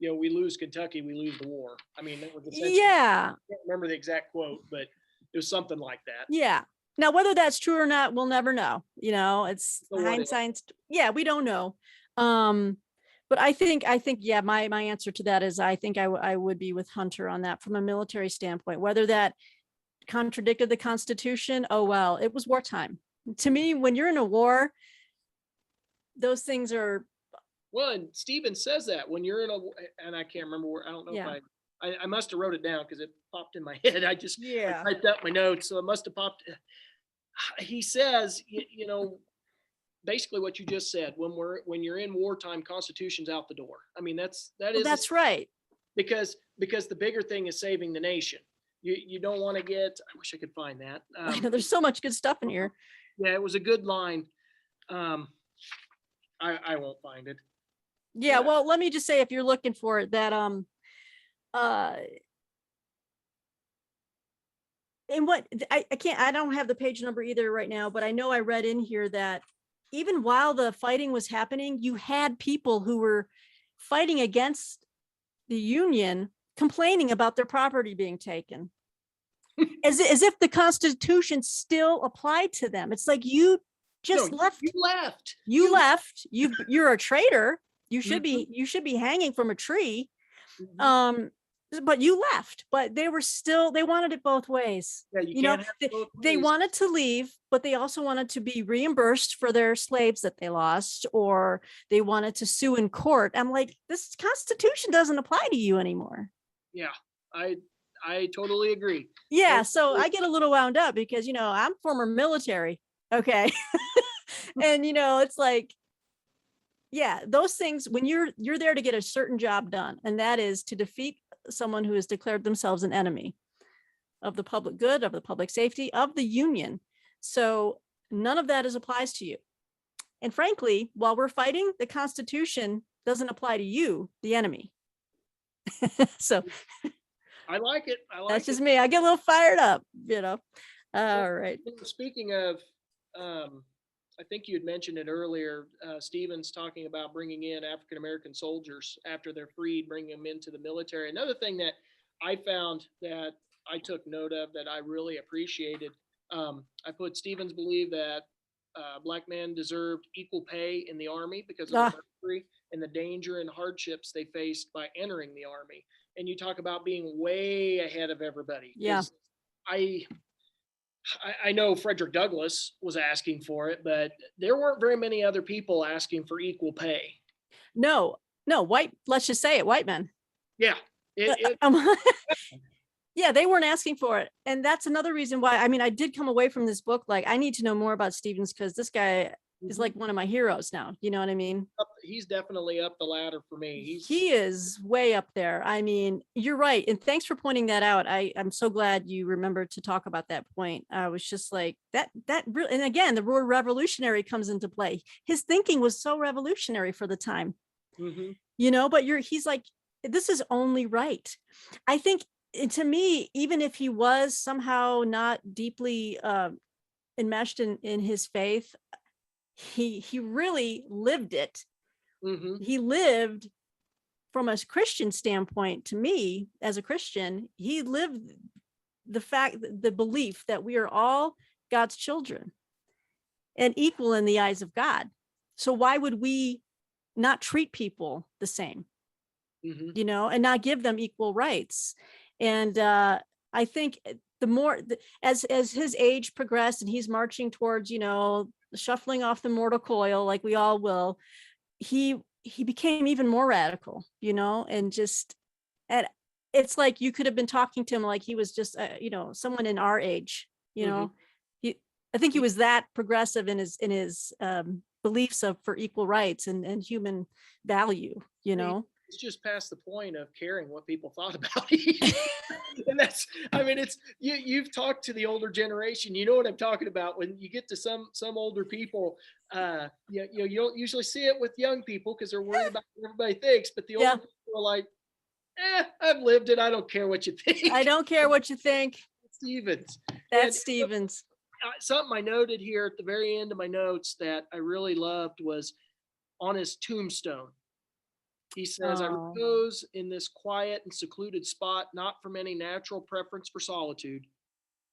we lose Kentucky, we lose the war. I mean, that was essentially, yeah. I can't remember the exact quote, but it was something like that. Yeah. Now, whether that's true or not, we'll never know. It's hindsight. Yeah, we don't know. But I think, yeah, my answer to that is I think I would be with Hunter on that from a military standpoint. Whether that contradicted the Constitution, oh well, it was wartime. To me, when you're in a war, those things are. Well, and Stevens says that when you're in and I can't remember where, I don't know if I must have wrote it down because it popped in my head. I typed up my notes, so it must have popped. He says, basically what you just said, when you're in wartime, Constitution's out the door. I mean, that's right. Because the bigger thing is saving the nation. You don't want to get, I wish I could find that. I know there's so much good stuff in here. Yeah, it was a good line. I won't find it. Yeah, well, let me just say, if you're looking for it, that and what I don't have the page number either right now, but I know I read in here that even while the fighting was happening, you had people who were fighting against the Union complaining about their property being taken. As if the Constitution still applied to them. It's like you just left. You left. You left. You're a traitor. You should Mhm. be hanging from a tree. Mhm. But you left. But they wanted it both ways. Yeah, you can't have it both They ways. wanted to leave, but they also wanted to be reimbursed for their slaves that they lost, or they wanted to sue in court. I'm like, this Constitution doesn't apply to you anymore. Yeah, I totally agree. Yeah, And so I get a little wound up because, I'm former military. Okay. And, it's like, yeah, those things, when you're there to get a certain job done, and that is to defeat someone who has declared themselves an enemy of the public good, of the public safety, of the Union. So none of that applies to you. And frankly, while we're fighting, the Constitution doesn't apply to you, the enemy. So I like it. I like that's just it. me. I get a little fired up. All right. Speaking of, I think you had mentioned it earlier. Stephen's talking about bringing in African American soldiers after they're freed, bringing them into the military. Another thing that I found that I took note of that I really appreciated. I put Stevens believed that black men deserved equal pay in the army because of the mercury and the danger and hardships they faced by entering the army. And you talk about being way ahead of everybody. Yeah. I know Frederick Douglass was asking for it, but there weren't very many other people asking for equal pay. No, let's just say it, white men. Yeah. Yeah, they weren't asking for it. And that's another reason why, I did come away from this book like, I need to know more about Stevens, because this guy is like one of my heroes now. You know what I mean? He's definitely up the ladder for me. He is way up there. You're right. And thanks for pointing that out. I'm so glad you remembered to talk about that point. I was just like that really, and again, the word revolutionary comes into play. His thinking was so revolutionary for the time, but he's like, this is only right. I think, to me, even if he was somehow not deeply enmeshed in his faith, he really lived it. He lived from a Christian standpoint. To me, as a Christian, he lived the belief that we are all God's children and equal in the eyes of God. So why would we not treat people the same, and not give them equal rights? And I think the more as his age progressed and he's marching towards, shuffling off the mortal coil, like we all will, he became even more radical, and it's like you could have been talking to him like he was just, someone in our age, I think he was that progressive in his beliefs for equal rights and human value, It's just past the point of caring what people thought about it. And that's, it's you've talked to the older generation, you know what I'm talking about. When you get to some older people, you don't usually see it with young people because they're worried about what everybody thinks, but the older people are like, I've lived it, I don't care what you think. I don't care what you think. Stevens. That's Stevens. Something I noted here at the very end of my notes that I really loved was on his tombstone. He says, I repose in this quiet and secluded spot, not from any natural preference for solitude,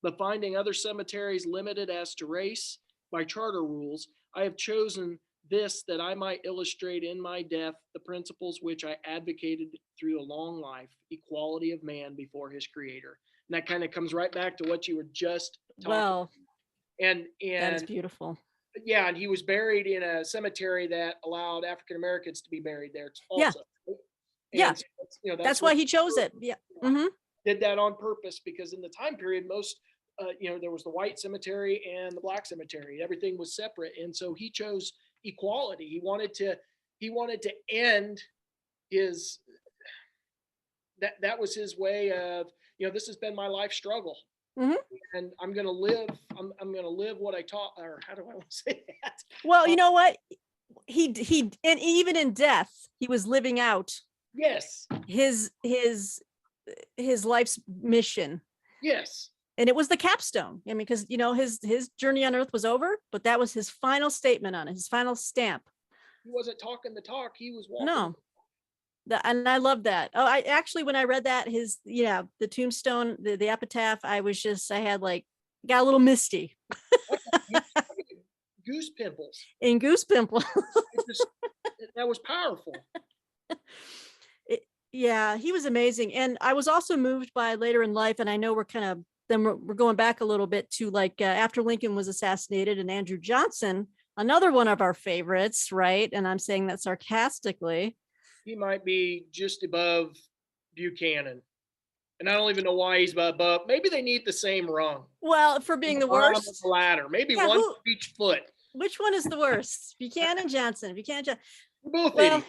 but finding other cemeteries limited as to race by charter rules, I have chosen this that I might illustrate in my death the principles which I advocated through a long life, equality of man before his creator. And that kind of comes right back to what you were just talking about. And that is beautiful. Yeah, and he was buried in a cemetery that allowed African Americans to be buried there also. Yeah. So, that's why he chose it. Yeah. Did that on purpose because in the time period, most, there was the white cemetery and the black cemetery. Everything was separate. And so he chose equality. He wanted to end his, that was his way of, this has been my life struggle. And I'm going to live, I'm going to live what I taught, or how do I want to say that? Well, you know what? He, and even in death, he was living out his life's mission. Yes. And it was the capstone. Because, his journey on earth was over, but that was his final statement on it, his final stamp. He wasn't talking the talk. He was walking. And I love that. Oh, I actually, when I read that, the tombstone, the epitaph, I had like, got a little misty Goose pimples. in goose pimple. It just, that was powerful. Yeah, he was amazing. And I was also moved by later in life, and I know we're going back a little bit to like after Lincoln was assassinated, and Andrew Johnson, another one of our favorites, right? And I'm saying that sarcastically. He might be just above Buchanan. And I don't even know why he's above. Maybe they need the same rung. Well, for being the Bottom of worst. the ladder. Maybe Yeah, one for each foot. Which one is the worst? Buchanan, Johnson. Buchanan, Johnson. Both Well, idiots.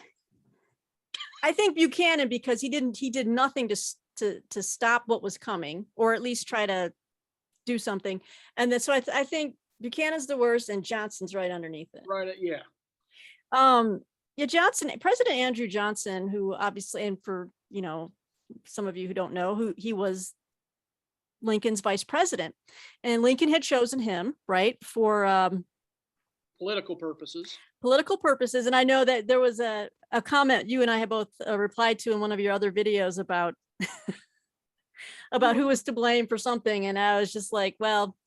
I think Buchanan, because he did nothing to stop what was coming, or at least try to do something. And that's why I think Buchanan's the worst, and Johnson's right underneath it. Right. Yeah. Yeah, President Andrew Johnson, who obviously, and for some of you who don't know, who he was Lincoln's vice president, and Lincoln had chosen him, right, for Political purposes. And I know that there was a comment you and I have both replied to in one of your other videos about who was to blame for something, and I was just like, well,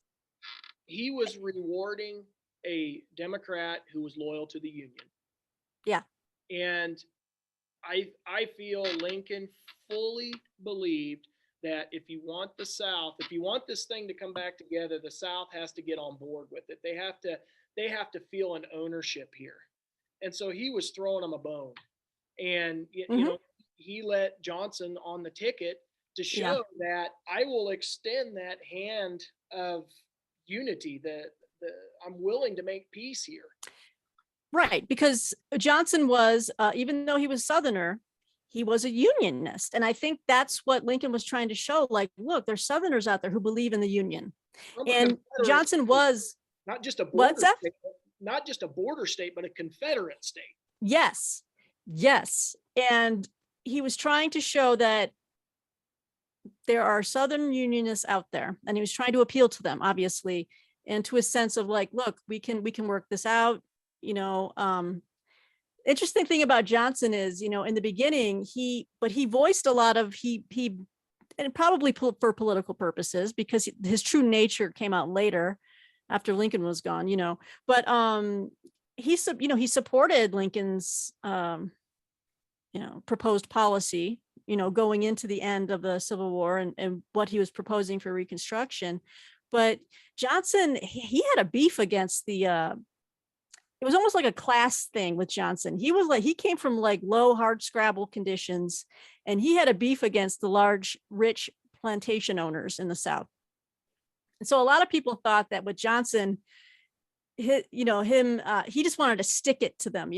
he was rewarding a Democrat who was loyal to the Union. Yeah. And I feel Lincoln fully believed that if you want the South, if you want this thing to come back together, the South has to get on board with it. They have to feel an ownership here. And so he was throwing them a bone. And, he let Johnson on the ticket to show that I will extend that hand of unity, that I'm willing to make peace here. Right. Because Johnson was, even though he was Southerner, he was a Unionist. And I think that's what Lincoln was trying to show. Like, look, there's Southerners out there who believe in the Union. And Johnson was not just a border state, not just a border state, but a Confederate state. Yes. And he was trying to show that there are Southern Unionists out there, and he was trying to appeal to them, obviously, and to a sense of like, look, we can work this out. Interesting thing about Johnson is, in the beginning, he voiced a lot of and probably for political purposes, because his true nature came out later after Lincoln was gone, but he supported Lincoln's proposed policy, going into the end of the Civil War, and what he was proposing for Reconstruction. But Johnson, he had a beef against it was almost like a class thing with Johnson. He came from like low, hard scrabble conditions, and he had a beef against the large, rich plantation owners in the South. And so a lot of people thought that with Johnson, he just wanted to stick it to them,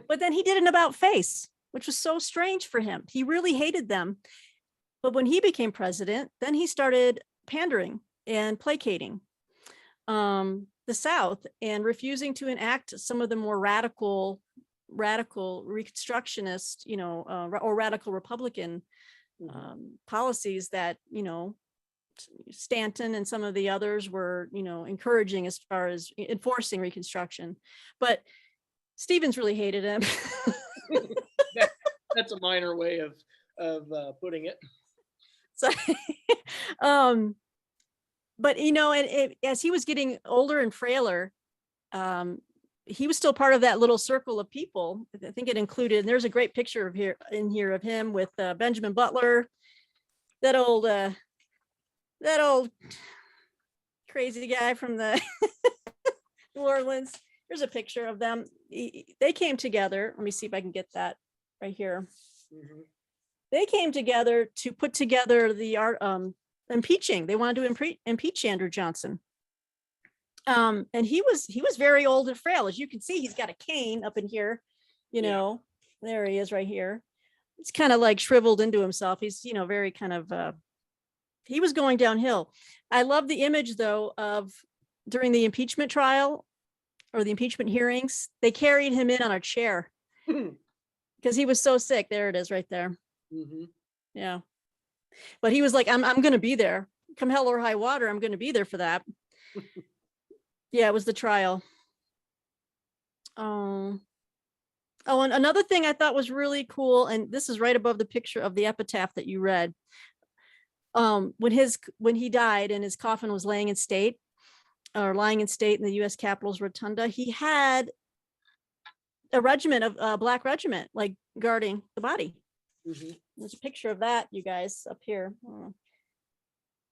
but then he did an about face, which was so strange for him. He really hated them. But when he became president, then he started pandering and placating the South, and refusing to enact some of the more radical Reconstructionist, or radical Republican policies that, Stanton and some of the others were, encouraging as far as enforcing Reconstruction. But Stevens really hated him. That's a minor way of putting it. So, but as he was getting older and frailer, he was still part of that little circle of people. I think it included, and there's a great picture of him with Benjamin Butler, that old crazy guy from the New Orleans. There's a picture of them. They came together. Let me see if I can get that right here. Mm-hmm. They came together to put together the art impeaching. They wanted to impeach Andrew Johnson. And he was very old and frail. As you can see, he's got a cane up in here, there he is right here. It's kind of like shriveled into himself. He's, very kind of, he was going downhill. I love the image though of during the impeachment trial or the impeachment hearings, they carried him in on a chair because he was so sick. There it is right there. Mm-hmm. Yeah. But he was like, I'm going to be there. Come hell or high water, I'm going to be there for that. Yeah, it was the trial. Oh, and another thing I thought was really cool, and this is right above the picture of the epitaph that you read. When he died and his coffin was laying in state or lying in state in the U.S. Capitol's rotunda, he had a regiment of black regiment like guarding the body. Mhm. There's a picture of that, you guys, up here.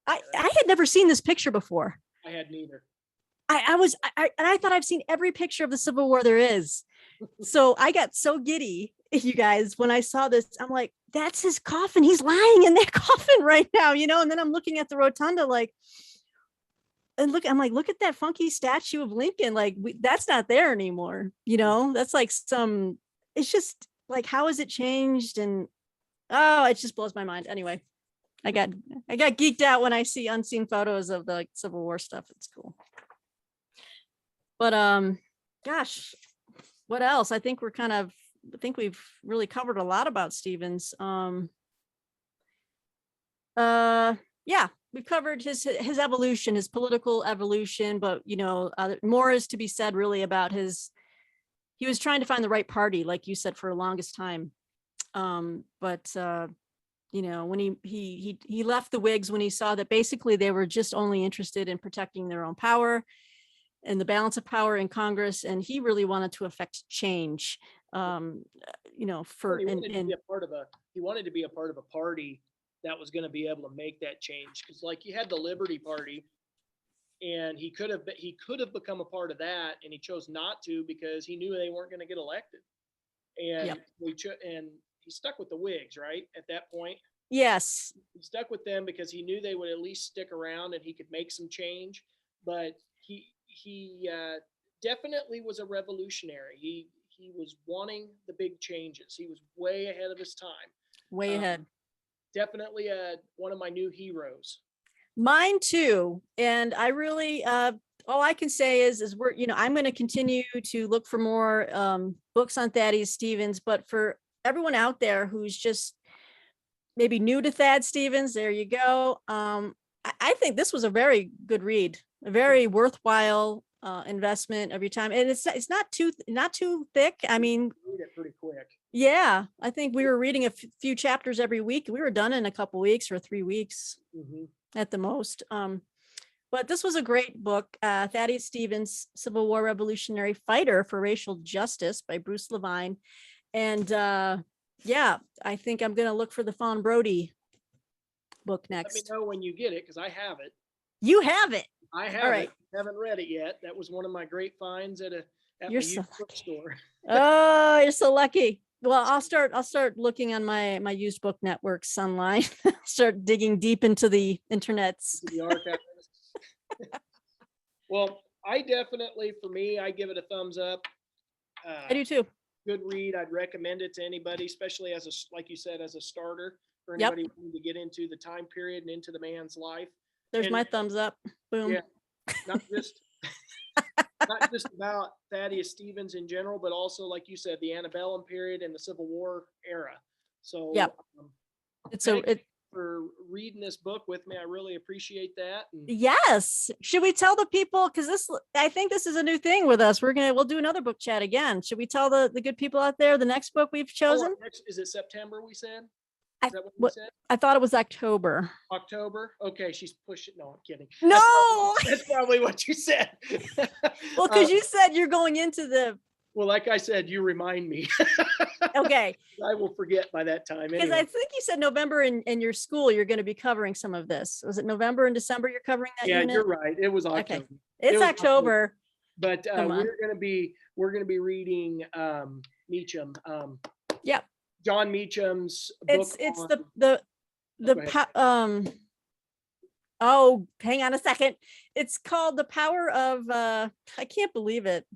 I had never seen this picture before. I had neither. I thought I've seen every picture of the Civil War there is. So I got so giddy, you guys, when I saw this. I'm like, that's his coffin. He's lying in that coffin right now, you know? And then I'm looking at the rotunda like, and look, I'm like, look at that funky statue of Lincoln. Like, that's not there anymore. You know, that's like it's just like, how has it changed? And oh, it just blows my mind. Anyway, I got geeked out when I see unseen photos of the like, Civil War stuff. It's cool. But gosh, what else? I think we've really covered a lot about Stevens. Yeah, we've covered his evolution, his political evolution, but you know, more is to be said really about he was trying to find the right party, like you said, for the longest time. But you know, when he left the Whigs when he saw that basically they were just only interested in protecting their own power and the balance of power in Congress, and he really wanted to affect change. You know, He wanted to be a part of a party that was going to be able to make that change. Because like you had the Liberty Party, and he could have become a part of that, and he chose not to because he knew they weren't going to get elected. And Yep. and he stuck with the Whigs, right? At that point, Yes. he stuck with them because he knew they would at least stick around and he could make some change. But he definitely was a revolutionary. He was wanting the big changes. He was way ahead of his time. Way ahead. Definitely one of my new heroes. Mine too. And I really, all I can say is we're, you know, I'm going to continue to look for more books on Thaddeus Stevens, but for everyone out there who's just maybe new to Thad Stevens, there you go. I think this was a very good read, a very worthwhile investment of your time. And it's not too thick. I mean, Read it pretty quick. Yeah, I think we were reading a few chapters every week. We were done in a couple weeks or 3 weeks at the most. But this was a great book, Thaddeus Stevens, Civil War Revolutionary Fighter for Racial Justice by Bruce Levine. And yeah, I think I'm going to look for the Fawn Brody book next. Let me know when you get it, because I have it. You have it. I have it. Haven't read it yet. That was one of my great finds at my used bookstore. Oh, you're so lucky. Well, I'll start looking on my used book networks online. Start digging deep into the internets. The archives. Well, I definitely, for me, I give it a thumbs up. I do too. Good read. I'd recommend it to anybody, especially like you said, as a starter for anybody wanting to get into the time period and into the man's life. There's my thumbs up. Boom. Yeah, not just about Thaddeus Stevens in general, but also, like you said, the antebellum period and the Civil War era. So for reading this book with me. I really appreciate that. Yes. Should we tell the people, because I think this is a new thing with us. We'll do another book chat again. Should we tell the good people out there the next book we've chosen? Is it September we said? Is that what we said? I thought it was October. October? Okay, she's pushing. No, I'm kidding. No! That's probably what you said. Well, because you said you're going into the... Well, like I said, you remind me. Okay. I will forget by that time. Because I think you said November in your school, you're going to be covering some of this. Was it November and December you're covering that unit? Yeah, you're right. It was October. Okay. It's October. But we're going to be reading Meacham. Yep. John Meacham's book. Oh, hang on a second. It's called The Power of I can't believe it.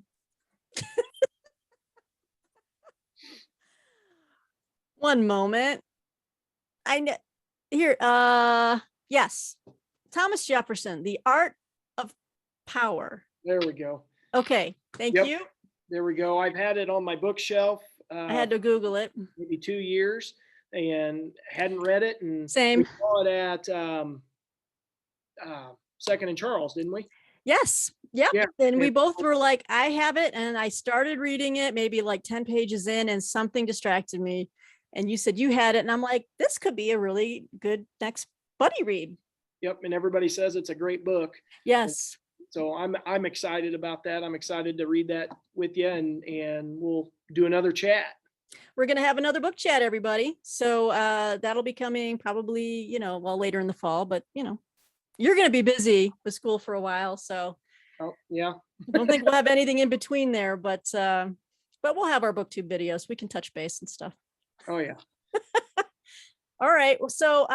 One moment. I know here. Yes. Thomas Jefferson, The Art of Power. There we go. Okay. Thank you. There we go. I've had it on my bookshelf. I had to Google it. Maybe 2 years and hadn't read it. And same. We saw it at Second and Charles, didn't we? Yes. Yep. Yeah. And we it- both were like, I have it. And I started reading it maybe like 10 pages in and something distracted me. And you said you had it. And I'm like, this could be a really good next buddy read. Yep. And everybody says it's a great book. Yes. So I'm excited about that. I'm excited to read that with you, and we'll do another chat. We're going to have another book chat, everybody. So that'll be coming probably, well, later in the fall, but you're going to be busy with school for a while. So Oh, yeah. I don't think we'll have anything in between there, but we'll have our booktube videos. We can touch base and stuff. Oh, yeah. All right. So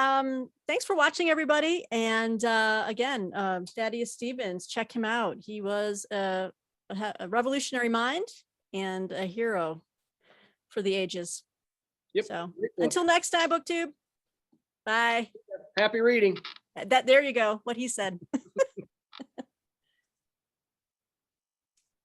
thanks for watching, everybody. And again, Thaddeus Stevens, check him out. He was a revolutionary mind and a hero for the ages. Yep. So until next time, booktube. Bye. Happy reading. There you go. What he said.